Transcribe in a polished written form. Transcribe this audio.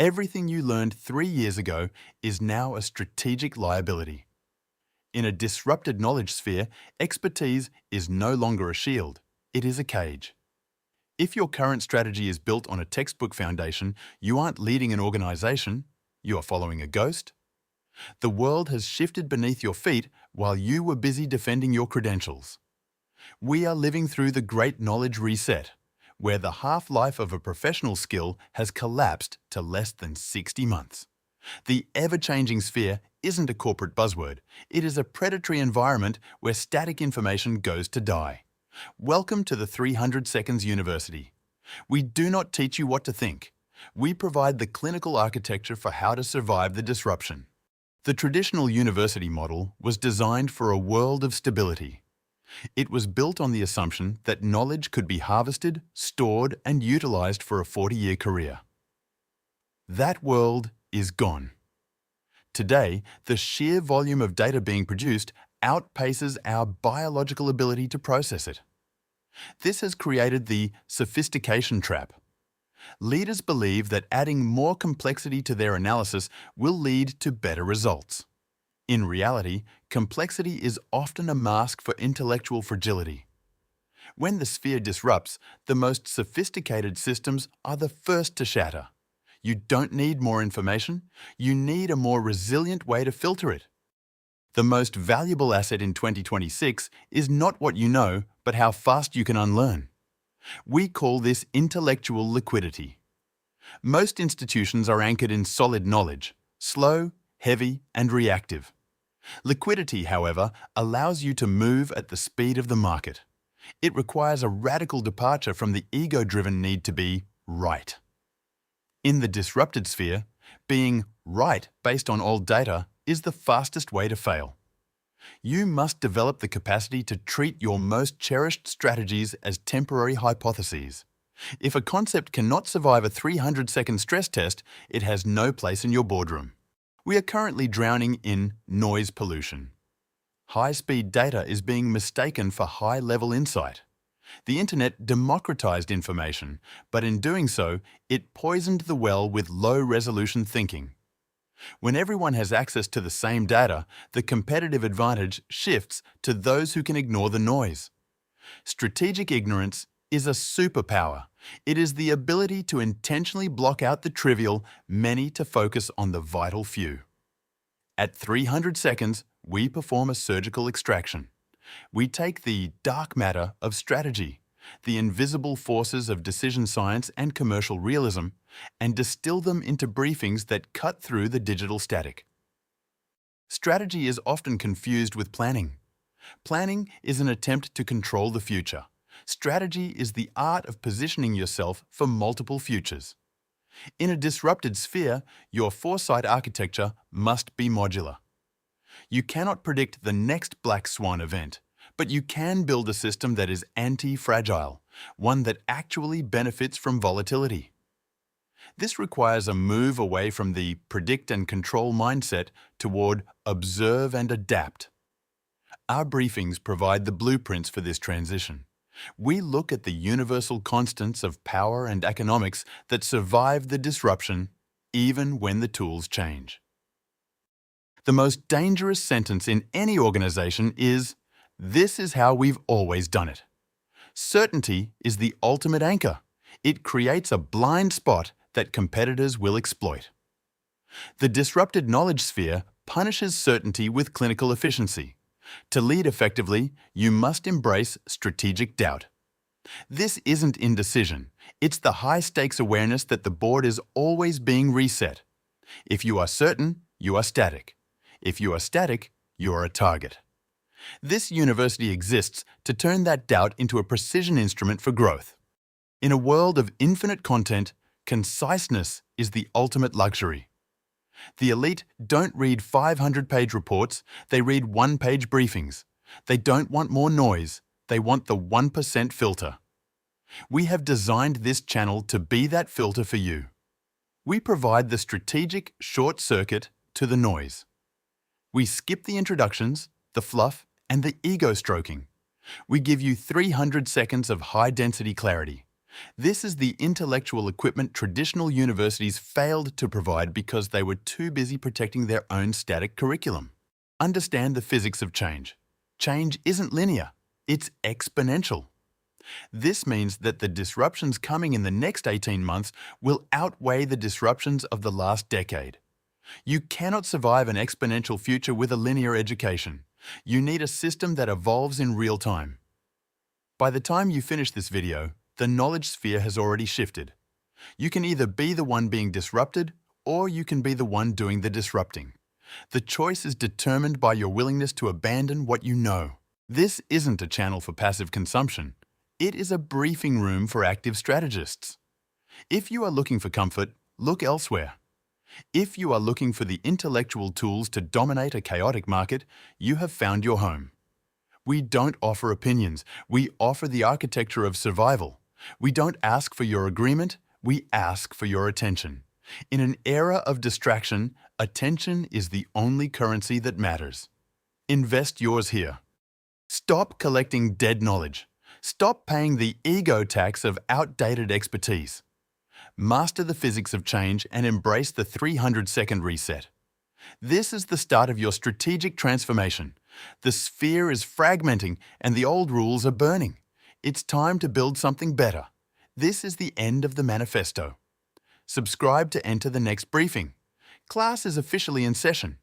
Everything you learned 3 years ago is now a strategic liability. In a disrupted knowledge sphere, expertise is no longer a shield, it is a cage. If your current strategy is built on a textbook foundation, you aren't leading an organization, you are following a ghost. The world has shifted beneath your feet while you were busy defending your credentials. We are living through the great knowledge reset, where the half-life of a professional skill has collapsed to less than 60 months. The ever-changing sphere isn't a corporate buzzword. It is a predatory environment where static information goes to die. Welcome to the 300 Seconds University. We do not teach you what to think. We provide the clinical architecture for how to survive the disruption. The traditional university model was designed for a world of stability. It was built on the assumption that knowledge could be harvested, stored, and utilized for a 40-year career. That world is gone. Today, the sheer volume of data being produced outpaces our biological ability to process it. This has created the sophistication trap. Leaders believe that adding more complexity to their analysis will lead to better results. In reality, complexity is often a mask for intellectual fragility. When the sphere disrupts, the most sophisticated systems are the first to shatter. You don't need more information, you need a more resilient way to filter it. The most valuable asset in 2026 is not what you know, but how fast you can unlearn. We call this intellectual liquidity. Most institutions are anchored in solid knowledge, slow, heavy, and reactive. Liquidity, however, allows you to move at the speed of the market. It requires a radical departure from the ego-driven need to be right. In the disrupted sphere, being right based on old data is the fastest way to fail. You must develop the capacity to treat your most cherished strategies as temporary hypotheses. If a concept cannot survive a 300-second stress test, it has no place in your boardroom. We are currently drowning in noise pollution. High-speed data is being mistaken for high-level insight. The internet democratized information, but in doing so, it poisoned the well with low-resolution thinking. When everyone has access to the same data, the competitive advantage shifts to those who can ignore the noise. Strategic ignorance is a superpower. It is the ability to intentionally block out the trivial, many to focus on the vital few. At 300 seconds, we perform a surgical extraction. We take the dark matter of strategy, the invisible forces of decision science and commercial realism, and distill them into briefings that cut through the digital static. Strategy is often confused with planning. Planning is an attempt to control the future. Strategy is the art of positioning yourself for multiple futures. In a disrupted sphere, your foresight architecture must be modular. You cannot predict the next black swan event, but you can build a system that is anti-fragile, one that actually benefits from volatility. This requires a move away from the predict and control mindset toward observe and adapt. Our briefings provide the blueprints for this transition. We look at the universal constants of power and economics that survive the disruption, even when the tools change. The most dangerous sentence in any organization is, "This is how we've always done it." Certainty is the ultimate anchor. It creates a blind spot that competitors will exploit. The disrupted knowledge sphere punishes certainty with clinical efficiency. To lead effectively, you must embrace strategic doubt. This isn't indecision. It's the high-stakes awareness that the board is always being reset. If you are certain, you are static. If you are static, you are a target. This university exists to turn that doubt into a precision instrument for growth. In a world of infinite content, conciseness is the ultimate luxury. The elite don't read 500-page reports, they read one-page briefings. They don't want more noise, they want the 1% filter. We have designed this channel to be that filter for you. We provide the strategic short circuit to the noise. We skip the introductions, the fluff, and the ego stroking. We give you 300 seconds of high-density clarity. This is the intellectual equipment traditional universities failed to provide because they were too busy protecting their own static curriculum. Understand the physics of change. Change isn't linear, it's exponential. This means that the disruptions coming in the next 18 months will outweigh the disruptions of the last decade. You cannot survive an exponential future with a linear education. You need a system that evolves in real time. By the time you finish this video, the knowledge sphere has already shifted. You can either be the one being disrupted, or you can be the one doing the disrupting. The choice is determined by your willingness to abandon what you know. This isn't a channel for passive consumption. It is a briefing room for active strategists. If you are looking for comfort, look elsewhere. If you are looking for the intellectual tools to dominate a chaotic market, you have found your home. We don't offer opinions, we offer the architecture of survival. We don't ask for your agreement, we ask for your attention. In an era of distraction, attention is the only currency that matters. Invest yours here. Stop collecting dead knowledge. Stop paying the ego tax of outdated expertise. Master the physics of change and embrace the 300-second reset. This is the start of your strategic transformation. The sphere is fragmenting and the old rules are burning. It's time to build something better. This is the end of the manifesto. Subscribe to enter the next briefing. Class is officially in session.